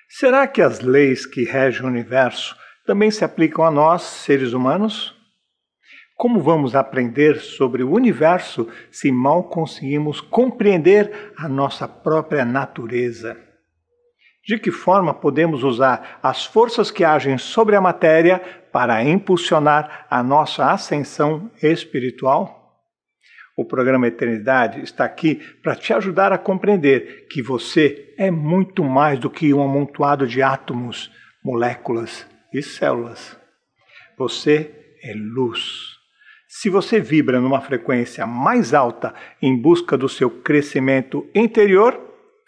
Será que as leis que regem o universo também se aplicam a nós, seres humanos? Como vamos aprender sobre o universo se mal conseguimos compreender a nossa própria natureza? De que forma podemos usar as forças que agem sobre a matéria para impulsionar a nossa ascensão espiritual? O programa Eternidade está aqui para te ajudar a compreender que você é muito mais do que um amontoado de átomos, moléculas e células. Você é luz. Se você vibra numa frequência mais alta em busca do seu crescimento interior,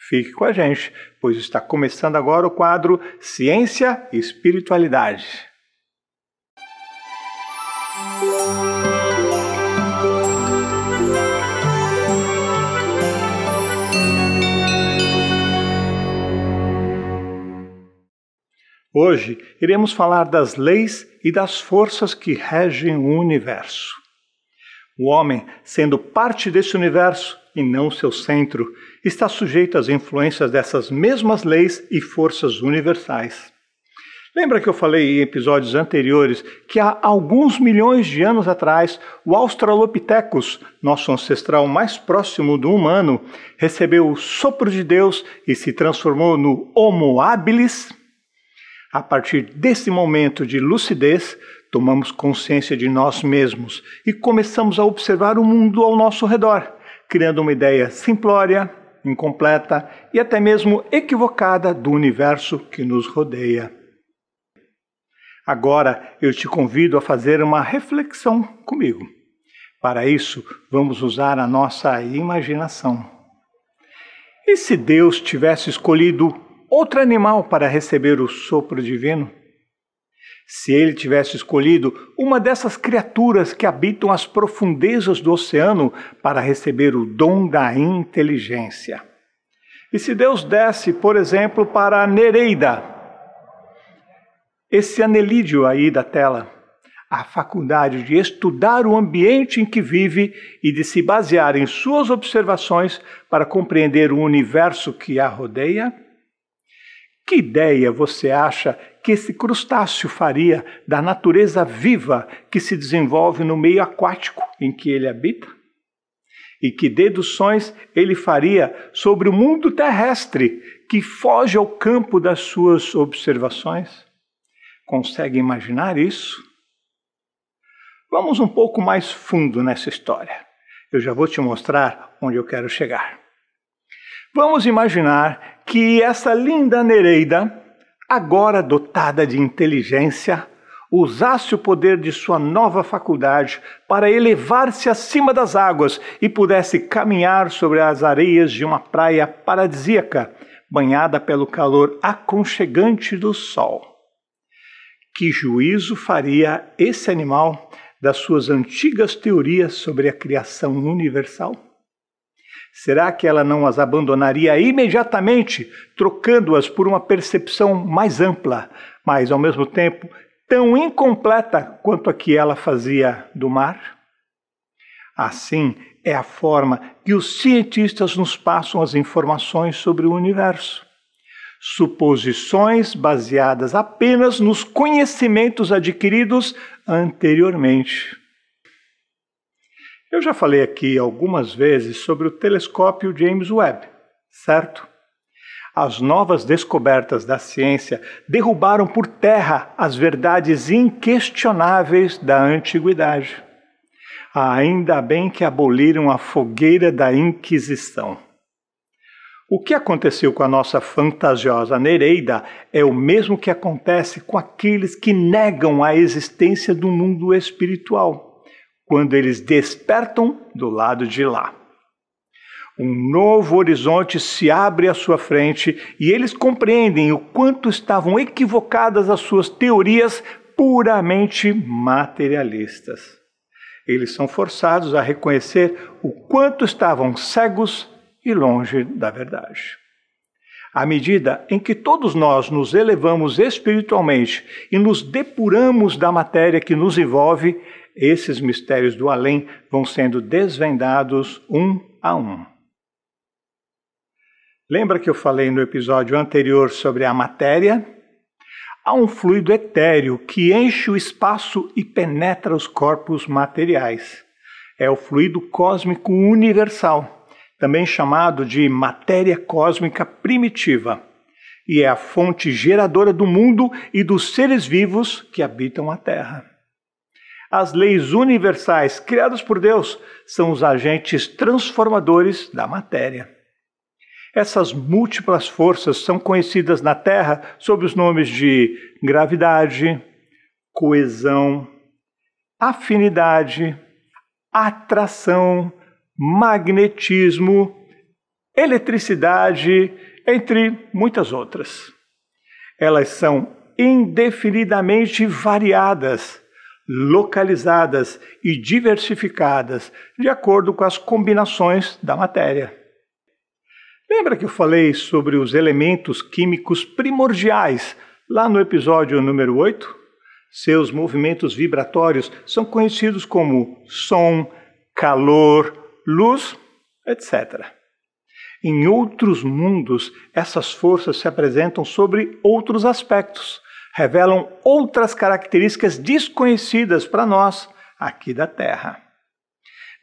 fique com a gente, pois está começando agora o quadro Ciência e Espiritualidade. Hoje iremos falar das leis e das forças que regem o universo. O homem, sendo parte desse universo e não seu centro, está sujeito às influências dessas mesmas leis e forças universais. Lembra que eu falei em episódios anteriores que há alguns milhões de anos atrás, o Australopithecus, nosso ancestral mais próximo do humano, recebeu o sopro de Deus e se transformou no Homo habilis? A partir desse momento de lucidez, tomamos consciência de nós mesmos e começamos a observar o mundo ao nosso redor, criando uma ideia simplória, incompleta e até mesmo equivocada do universo que nos rodeia. Agora eu te convido a fazer uma reflexão comigo. Para isso, vamos usar a nossa imaginação. E se Deus tivesse escolhido outro animal para receber o sopro divino? Se ele tivesse escolhido uma dessas criaturas que habitam as profundezas do oceano para receber o dom da inteligência? E se Deus desse, por exemplo, para a Nereida, esse anelídeo aí da tela, a faculdade de estudar o ambiente em que vive e de se basear em suas observações para compreender o universo que a rodeia? Que ideia você acha que esse crustáceo faria da natureza viva que se desenvolve no meio aquático em que ele habita? E que deduções ele faria sobre o mundo terrestre que foge ao campo das suas observações? Consegue imaginar isso? Vamos um pouco mais fundo nessa história. Eu já vou te mostrar onde eu quero chegar. Vamos imaginar que essa linda Nereida, agora dotada de inteligência, usasse o poder de sua nova faculdade para elevar-se acima das águas e pudesse caminhar sobre as areias de uma praia paradisíaca, banhada pelo calor aconchegante do sol. Que juízo faria esse animal das suas antigas teorias sobre a criação universal? Será que ela não as abandonaria imediatamente, trocando-as por uma percepção mais ampla, mas ao mesmo tempo tão incompleta quanto a que ela fazia do mar? Assim é a forma que os cientistas nos passam as informações sobre o universo. Suposições baseadas apenas nos conhecimentos adquiridos anteriormente. Eu já falei aqui algumas vezes sobre o telescópio James Webb, certo? As novas descobertas da ciência derrubaram por terra as verdades inquestionáveis da antiguidade. Ainda bem que aboliram a fogueira da Inquisição. O que aconteceu com a nossa fantasiosa Nereida é o mesmo que acontece com aqueles que negam a existência do mundo espiritual, quando eles despertam do lado de lá. Um novo horizonte se abre à sua frente e eles compreendem o quanto estavam equivocadas as suas teorias puramente materialistas. Eles são forçados a reconhecer o quanto estavam cegos e longe da verdade. À medida em que todos nós nos elevamos espiritualmente e nos depuramos da matéria que nos envolve, esses mistérios do além vão sendo desvendados um a um. Lembra que eu falei no episódio anterior sobre a matéria? Há um fluido etéreo que enche o espaço e penetra os corpos materiais. É o fluido cósmico universal, também chamado de matéria cósmica primitiva, e é a fonte geradora do mundo e dos seres vivos que habitam a Terra. As leis universais criadas por Deus são os agentes transformadores da matéria. Essas múltiplas forças são conhecidas na Terra sob os nomes de gravidade, coesão, afinidade, atração, magnetismo, eletricidade, entre muitas outras. Elas são indefinidamente variadas, localizadas e diversificadas de acordo com as combinações da matéria. Lembra que eu falei sobre os elementos químicos primordiais lá no episódio número 8? Seus movimentos vibratórios são conhecidos como som, calor, luz, etc. Em outros mundos, essas forças se apresentam sobre outros aspectos, revelam outras características desconhecidas para nós aqui da Terra.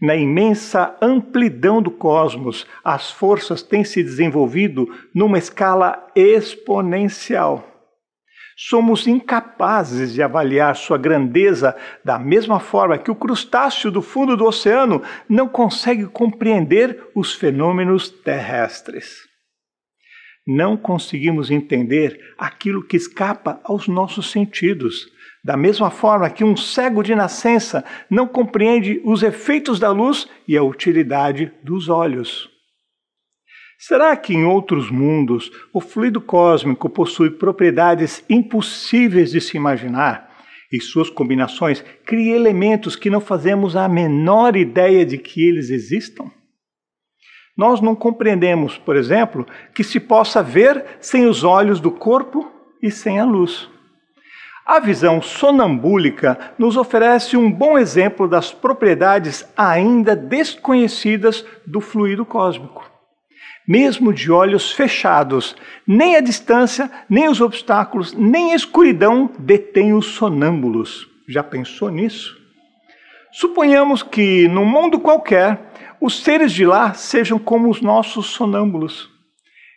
Na imensa amplidão do cosmos, as forças têm se desenvolvido numa escala exponencial. Somos incapazes de avaliar sua grandeza da mesma forma que o crustáceo do fundo do oceano não consegue compreender os fenômenos terrestres. Não conseguimos entender aquilo que escapa aos nossos sentidos, da mesma forma que um cego de nascença não compreende os efeitos da luz e a utilidade dos olhos. Será que em outros mundos o fluido cósmico possui propriedades impossíveis de se imaginar e suas combinações criam elementos que não fazemos a menor ideia de que eles existam? Nós não compreendemos, por exemplo, que se possa ver sem os olhos do corpo e sem a luz. A visão sonambúlica nos oferece um bom exemplo das propriedades ainda desconhecidas do fluido cósmico. Mesmo de olhos fechados, nem a distância, nem os obstáculos, nem a escuridão detêm os sonâmbulos. Já pensou nisso? Suponhamos que, num mundo qualquer, os seres de lá sejam como os nossos sonâmbulos.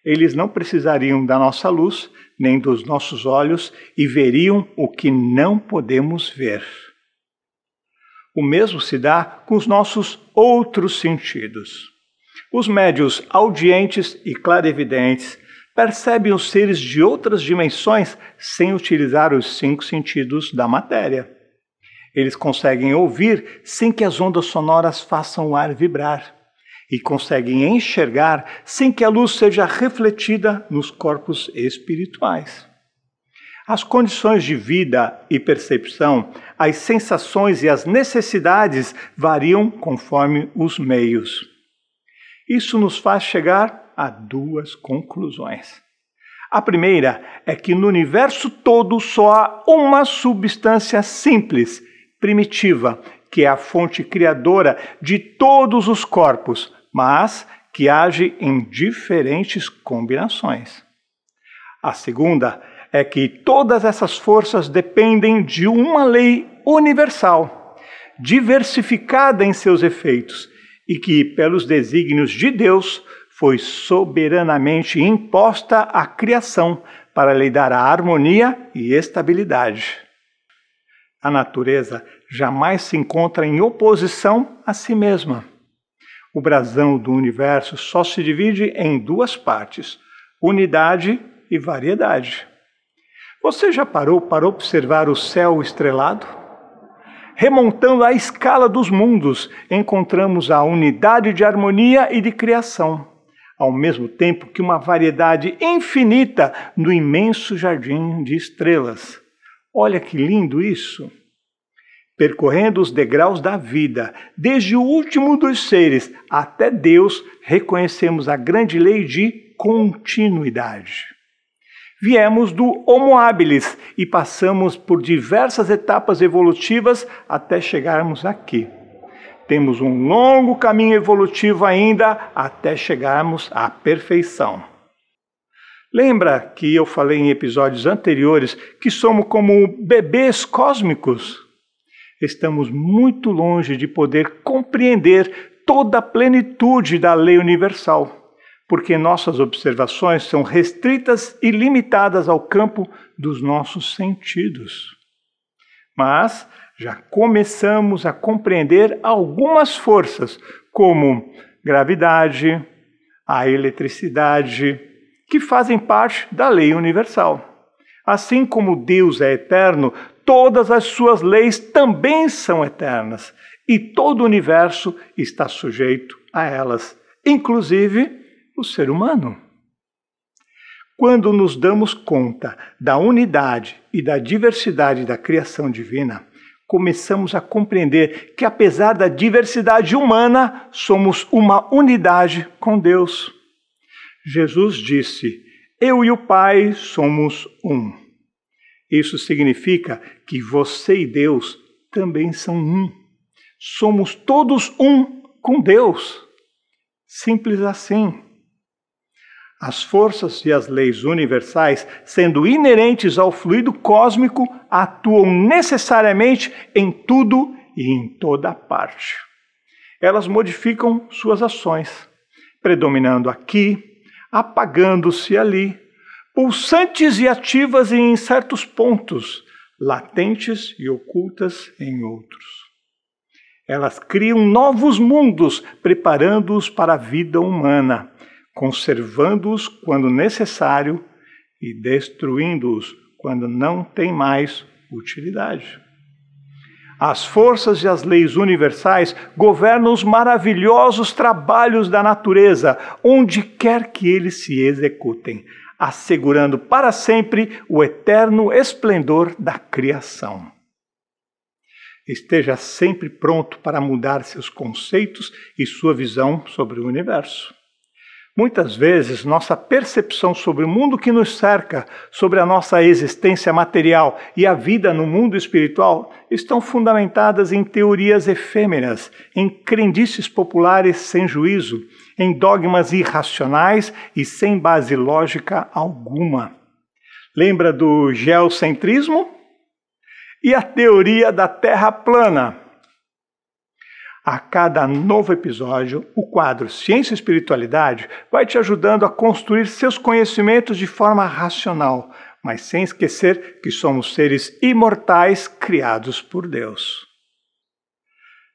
Eles não precisariam da nossa luz, nem dos nossos olhos, e veriam o que não podemos ver. O mesmo se dá com os nossos outros sentidos. Os médiuns audientes e clarividentes percebem os seres de outras dimensões sem utilizar os 5 sentidos da matéria. Eles conseguem ouvir sem que as ondas sonoras façam o ar vibrar. E conseguem enxergar sem que a luz seja refletida nos corpos espirituais. As condições de vida e percepção, as sensações e as necessidades variam conforme os meios. Isso nos faz chegar a 2 conclusões. A primeira é que no universo todo só há uma substância simples, primitiva, que é a fonte criadora de todos os corpos, mas que age em diferentes combinações. A segunda é que todas essas forças dependem de uma lei universal, diversificada em seus efeitos, e que, pelos desígnios de Deus, foi soberanamente imposta à criação para lhe dar a harmonia e estabilidade. A natureza jamais se encontra em oposição a si mesma. O brasão do universo só se divide em 2 partes, unidade e variedade. Você já parou para observar o céu estrelado? Remontando a escala dos mundos, encontramos a unidade de harmonia e de criação, ao mesmo tempo que uma variedade infinita no imenso jardim de estrelas. Olha que lindo isso! Percorrendo os degraus da vida, desde o último dos seres até Deus, reconhecemos a grande lei de continuidade. Viemos do Homo habilis e passamos por diversas etapas evolutivas até chegarmos aqui. Temos um longo caminho evolutivo ainda até chegarmos à perfeição. Lembra que eu falei em episódios anteriores que somos como bebês cósmicos? Estamos muito longe de poder compreender toda a plenitude da lei universal, porque nossas observações são restritas e limitadas ao campo dos nossos sentidos. Mas já começamos a compreender algumas forças, como gravidade, a eletricidade, que fazem parte da lei universal. Assim como Deus é eterno, todas as suas leis também são eternas, e todo o universo está sujeito a elas, inclusive o ser humano. Quando nos damos conta da unidade e da diversidade da criação divina, começamos a compreender que, apesar da diversidade humana, somos uma unidade com Deus. Jesus disse: "Eu e o Pai somos um." Isso significa que você e Deus também são um. Somos todos um com Deus. Simples assim. As forças e as leis universais, sendo inerentes ao fluido cósmico, atuam necessariamente em tudo e em toda parte. Elas modificam suas ações, predominando aqui, apagando-se ali, pulsantes e ativas em certos pontos, latentes e ocultas em outros. Elas criam novos mundos, preparando-os para a vida humana, conservando-os quando necessário e destruindo-os quando não tem mais utilidade. As forças e as leis universais governam os maravilhosos trabalhos da natureza, onde quer que eles se executem, assegurando para sempre o eterno esplendor da criação. Esteja sempre pronto para mudar seus conceitos e sua visão sobre o universo. Muitas vezes, nossa percepção sobre o mundo que nos cerca, sobre a nossa existência material e a vida no mundo espiritual, estão fundamentadas em teorias efêmeras, em crendices populares sem juízo, em dogmas irracionais e sem base lógica alguma. Lembra do geocentrismo? E a teoria da Terra plana? A cada novo episódio, o quadro Ciência e Espiritualidade vai te ajudando a construir seus conhecimentos de forma racional, mas sem esquecer que somos seres imortais criados por Deus.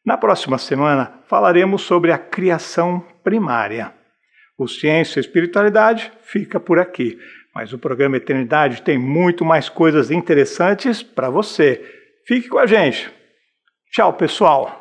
Na próxima semana, falaremos sobre a criação primária. O Ciência e Espiritualidade fica por aqui, mas o programa Eternidade tem muito mais coisas interessantes para você. Fique com a gente. Tchau, pessoal!